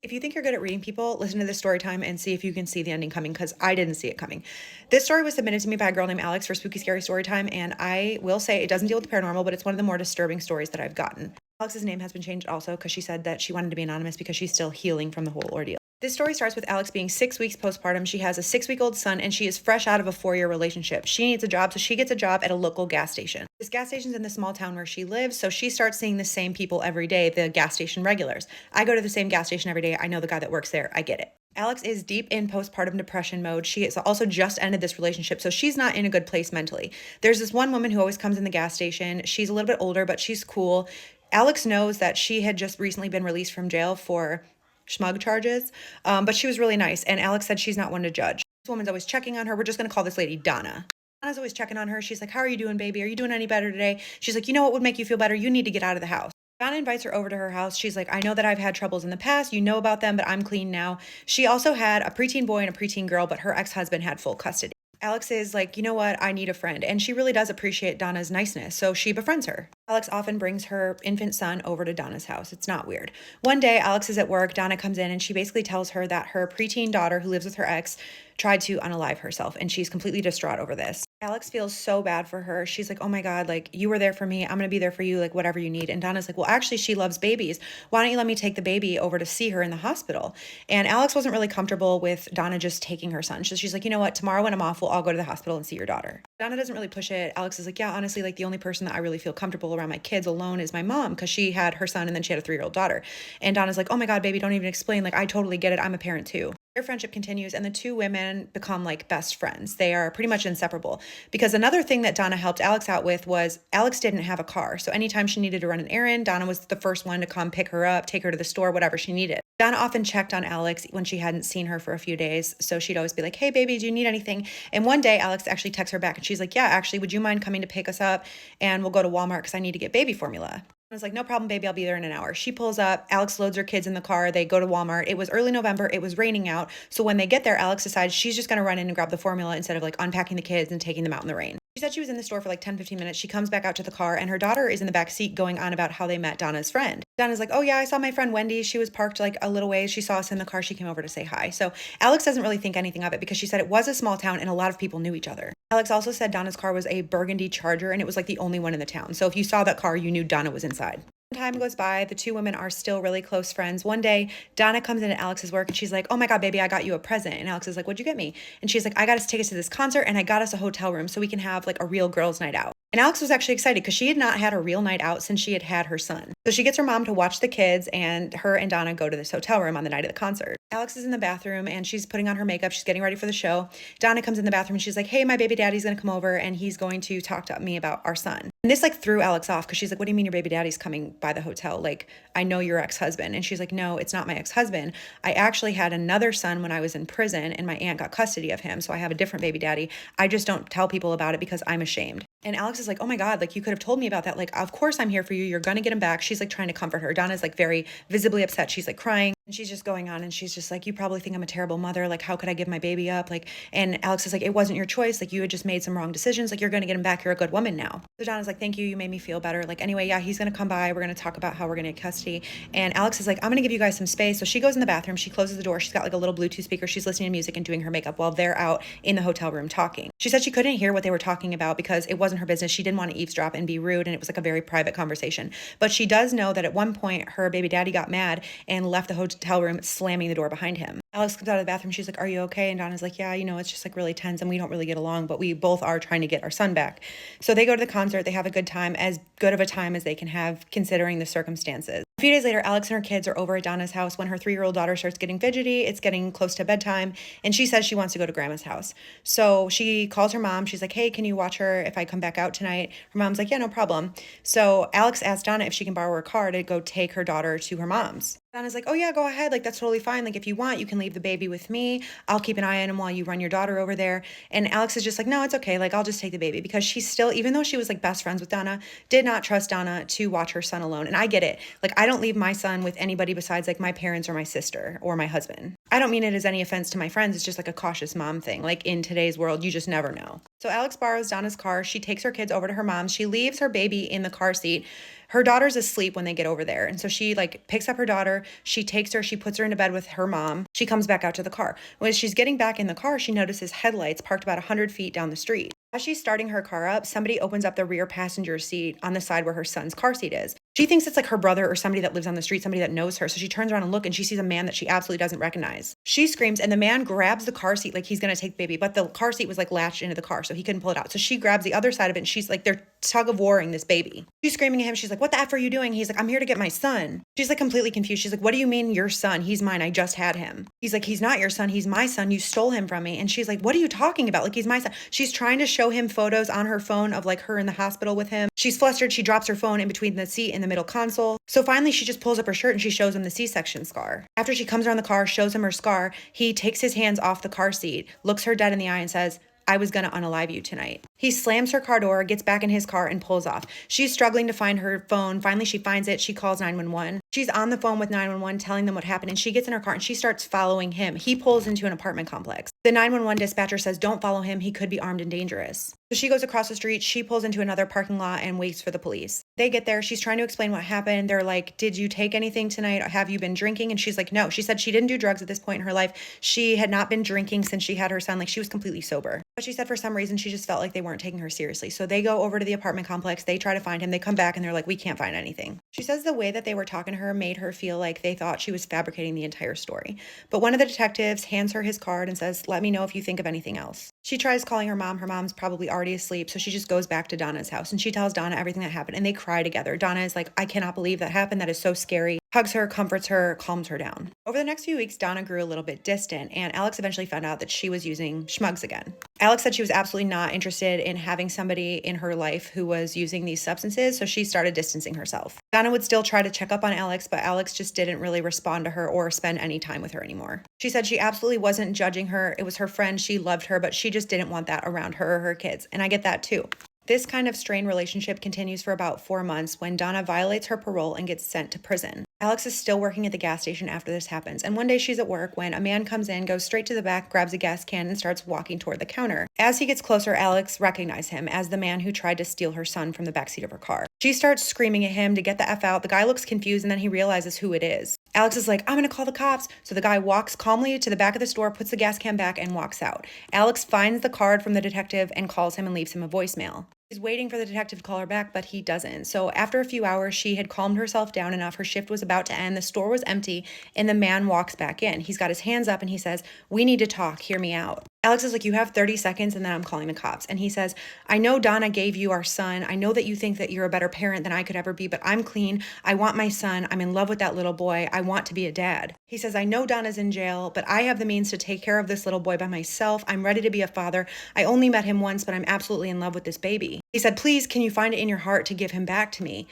If you think you're good at reading people, listen to this story time and see if you can see the ending coming because I didn't see it coming. This story was submitted to me by a girl named Alex for Spooky Scary Storytime, and I will say it doesn't deal with the paranormal, but it's one of the more disturbing stories that I've gotten. Alex's name has been changed also because she said that she wanted to be anonymous because she's still healing from the whole ordeal. This story starts with Alex being 6 weeks postpartum. She has a 6-week-old son and she is fresh out of a 4-year relationship. She needs a job, so she gets a job at a local gas station. This gas station's in the small town where she lives, so she starts seeing the same people every day, the gas station regulars. I go to the same gas station every day. I know the guy that works there. I get it. Alex is deep in postpartum depression mode. She has also just ended this relationship, so she's not in a good place mentally. There's this one woman who always comes in the gas station. She's a little bit older, but she's cool. Alex knows that she had just recently been released from jail for smug charges, but she was really nice. And Alex said she's not one to judge. This woman's always checking on her. We're just going to call this lady Donna. Donna's always checking on her. She's like, how are you doing, baby? Are you doing any better today? She's like, you know what would make you feel better? You need to get out of the house. Donna invites her over to her house. She's like, I know that I've had troubles in the past. You know about them, but I'm clean now. She also had a preteen boy and a preteen girl, but her ex-husband had full custody. Alex is like, you know what? I need a friend. And she really does appreciate Donna's niceness, so she befriends her. Alex often brings her infant son over to Donna's house. It's not weird. One day, Alex is at work. Donna comes in and she basically tells her that her preteen daughter, who lives with her ex, tried to unalive herself, and she's completely distraught over this. Alex feels so bad for her. She's like, oh my God, like, you were there for me. I'm going to be there for you, like, whatever you need. And Donna's like, well, actually, she loves babies. Why don't you let me take the baby over to see her in the hospital? And Alex wasn't really comfortable with Donna just taking her son. So she's like, you know what? Tomorrow when I'm off, we'll all go to the hospital and see your daughter. Donna doesn't really push it. Alex is like, yeah, honestly, like, the only person that I really feel comfortable around my kids alone is my mom, because she had her son and then she had a 3-year-old daughter. And Donna's like, oh my God, baby, don't even explain. Like, I totally get it. I'm a parent too. Their friendship continues and the two women become like best friends. They are pretty much inseparable, because another thing that Donna helped Alex out with was Alex didn't have a car. So anytime she needed to run an errand, Donna was the first one to come pick her up, take her to the store, whatever she needed. Donna often checked on Alex when she hadn't seen her for a few days. So she'd always be like, hey, baby, do you need anything? And one day Alex actually texts her back and she's like, yeah, actually, would you mind coming to pick us up? And we'll go to Walmart because I need to get baby formula. I was like, no problem, baby. I'll be there in an hour. She pulls up. Alex loads her kids in the car. They go to Walmart. It was early November. It was raining out. So when they get there, Alex decides she's just going to run in and grab the formula instead of like unpacking the kids and taking them out in the rain. She said she was in the store for like 10-15 minutes. She comes back out to the car and her daughter is in the back seat going on about how they met Donna's friend. Donna's like, oh yeah, I saw my friend Wendy. She was parked like a little ways. She saw us in the car. She came over to say hi. So Alex doesn't really think anything of it because she said it was a small town and a lot of people knew each other. Alex also said Donna's car was a burgundy Charger and it was like the only one in the town. So if you saw that car, you knew Donna was inside. Time goes by. The two women are still really close friends. One day, Donna comes into Alex's work and she's like, oh my God, baby, I got you a present. And Alex is like, what'd you get me? And she's like, I got us tickets to this concert and I got us a hotel room so we can have like a real girls' night out. And Alex was actually excited because she had not had a real night out since she had had her son. So she gets her mom to watch the kids and her and Donna go to this hotel room on the night of the concert. Alex is in the bathroom and she's putting on her makeup. She's getting ready for the show. Donna comes in the bathroom and she's like, hey, my baby daddy's going to come over and he's going to talk to me about our son. And this like threw Alex off because she's like, what do you mean your baby daddy's coming by the hotel? Like, I know your ex-husband. And she's like, no, it's not my ex-husband. I actually had another son when I was in prison and my aunt got custody of him. So I have a different baby daddy. I just don't tell people about it because I'm ashamed. And Alex is like, oh my God, like you could have told me about that. Like, of course I'm here for you. You're going to get him back. She's like trying to comfort her. Donna's like very visibly upset. She's like crying and she's just going on. And she's just like, you probably think I'm a terrible mother. Like, how could I give my baby up? Like, and Alex is like, it wasn't your choice. Like you had just made some wrong decisions. Like you're going to get him back. You're a good woman now. So Donna's like, thank you. You made me feel better. Like, anyway, yeah, he's going to come by. We're going to talk about how we're going to get custody. And Alex is like, I'm going to give you guys some space. So she goes in the bathroom. She closes the door. She's got like a little Bluetooth speaker. She's listening to music and doing her makeup while they're out in the hotel room talking. She said she couldn't hear what they were talking about because it wasn't her business. She didn't want to eavesdrop and be rude. And it was like a very private conversation. But she does know that at one point her baby daddy got mad and left the hotel room, slamming the door behind him. Alex comes out of the bathroom. She's like, are you okay? And Donna's like, yeah, you know, it's just like really tense and we don't really get along, but we both are trying to get our son back. So they go to the concert. They have a good time, as good of a time as they can have considering the circumstances. A few days later, Alex and her kids are over at Donna's house when her 3-year-old daughter starts getting fidgety. It's getting close to bedtime and she says she wants to go to grandma's house. So she calls her mom. She's like, hey, can you watch her if I come back out tonight? Her mom's like, yeah, no problem. So Alex asks Donna if she can borrow her car to go take her daughter to her mom's. Donna's like, oh yeah, go ahead. Like, that's totally fine. Like, if you want, you can leave the baby with me. I'll keep an eye on him while you run your daughter over there. And Alex is just like, no, it's okay. Like, I'll just take the baby, because she's still, even though she was like best friends with Donna, did not trust Donna to watch her son alone. And I get it. Like, I don't leave my son with anybody besides like my parents or my sister or my husband. I I don't mean it as any offense to my friends. It's just like a cautious mom thing. Like in today's world, you just never know. So Alex borrows Donna's car. She takes her kids over to her mom's. She leaves her baby in the car seat. Her daughter's asleep when they get over there. And so she like picks up her daughter. She takes her, she puts her into bed with her mom. She comes back out to the car. When she's getting back in the car, she notices headlights parked about 100 feet down the street. As she's starting her car up, somebody opens up the rear passenger seat on the side where her son's car seat is. She thinks it's like her brother or somebody that lives on the street, somebody that knows her. So she turns around and looks and she sees a man that she absolutely doesn't recognize. She screams and the man grabs the car seat like he's going to take the baby, but the car seat was like latched into the car, so he couldn't pull it out. So she grabs the other side of it and she's like, they're tug of warring this baby. She's screaming at him. She's like, what the F are you doing? He's like, I'm here to get my son. She's like completely confused. She's like, what do you mean your son? He's mine. I just had him. He's like, he's not your son. He's my son. You stole him from me. And she's like, what are you talking about? Like, he's my son. She's trying to show him photos on her phone of like her in the hospital with him. She's flustered. She drops her phone in between the seat and the middle console. So finally, she just pulls up her shirt and she shows him the C-section scar. After she comes around the car, shows him her scar, he takes his hands off the car seat, looks her dead in the eye and says, I was gonna unalive you tonight. He slams her car door, gets back in his car, and pulls off. She's struggling to find her phone. Finally, she finds it. She calls 911. She's on the phone with 911 telling them what happened, and she gets in her car and she starts following him. He pulls into an apartment complex. The 911 dispatcher says, don't follow him. He could be armed and dangerous. So she goes across the street. She pulls into another parking lot and waits for the police. They get there. She's trying to explain what happened. They're like, did you take anything tonight? Have you been drinking? And she's like, no. She said she didn't do drugs at this point in her life. She had not been drinking since she had her son. Like, she was completely sober. But she said for some reason, she just felt like they weren't taking her seriously. So they go over to the apartment complex. They try to find him. They come back and they're like, we can't find anything. She says the way that they were talking to her made her feel like they thought she was fabricating the entire story. But one of the detectives hands her his card and says, let me know if you think of anything else. She tries calling her mom. Her mom's probably already asleep. So she just goes back to Donna's house and she tells Donna everything that happened and they cry together. Donna is like, I cannot believe that happened. That is so scary. Hugs her, comforts her, calms her down. Over the next few weeks, Donna grew a little bit distant, and Alex eventually found out that she was using schmugs again. Alex said she was absolutely not interested in having somebody in her life who was using these substances, so she started distancing herself. Donna would still try to check up on Alex, but Alex just didn't really respond to her or spend any time with her anymore. She said she absolutely wasn't judging her. It was her friend. She loved her, but she just didn't want that around her or her kids, and I get that too. This kind of strained relationship continues for about 4 months when Donna violates her parole and gets sent to prison. Alex is still working at the gas station after this happens, and one day she's at work when a man comes in, goes straight to the back, grabs a gas can, and starts walking toward the counter. As he gets closer, Alex recognizes him as the man who tried to steal her son from the backseat of her car. She starts screaming at him to get the F out. The guy looks confused, and then he realizes who it is. Alex is like, I'm gonna call the cops. So the guy walks calmly to the back of the store, puts the gas can back, and walks out. Alex finds the card from the detective and calls him and leaves him a voicemail. She's waiting for the detective to call her back, but he doesn't. So after a few hours, she had calmed herself down enough. Her shift was about to end. The store was empty, and the man walks back in. He's got his hands up, and he says, we need to talk. Hear me out. Alex is like, you have 30 seconds, and then I'm calling the cops. And he says, I know Donna gave you our son. I know that you think that you're a better parent than I could ever be, but I'm clean. I want my son. I'm in love with that little boy. I want to be a dad. He says, I know Donna's in jail, but I have the means to take care of this little boy by myself. I'm ready to be a father. I only met him once, but I'm absolutely in love with this baby. He said, please, can you find it in your heart to give him back to me?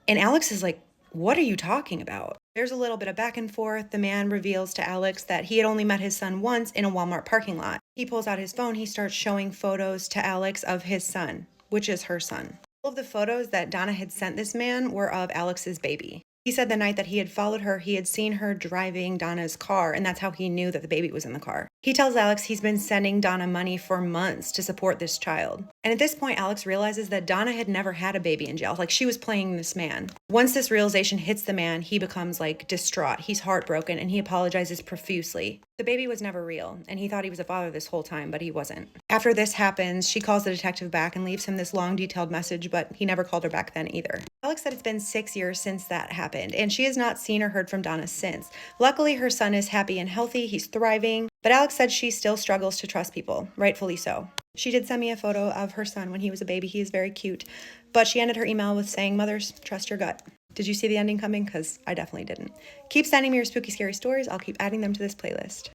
And Alex is like, what are you talking about? There's a little bit of back and forth. The man reveals to Alex that he had only met his son once in a Walmart parking lot. He pulls out his phone. He starts showing photos to Alex of his son, which is her son. All of the photos that Donna had sent this man were of Alex's baby. He said the night that he had followed her, he had seen her driving Donna's car, and that's how he knew that the baby was in the car. He tells Alex he's been sending Donna money for months to support this child. And at this point, Alex realizes that Donna had never had a baby in jail. Like, she was playing this man. Once this realization hits the man, he becomes like distraught. He's heartbroken, and he apologizes profusely. The baby was never real, and he thought he was a father this whole time, but he wasn't. After this happens, she calls the detective back and leaves him this long, detailed message, but he never called her back then either. Alex said it's been 6 years since that happened, and she has not seen or heard from Donna since. Luckily, her son is happy and healthy. He's thriving, but Alex said she still struggles to trust people, rightfully so. She did send me a photo of her son when he was a baby. He is very cute, but she ended her email with saying, mothers, trust your gut. Did you see the ending coming? Because I definitely didn't. Keep sending me your spooky, scary stories. I'll keep adding them to this playlist.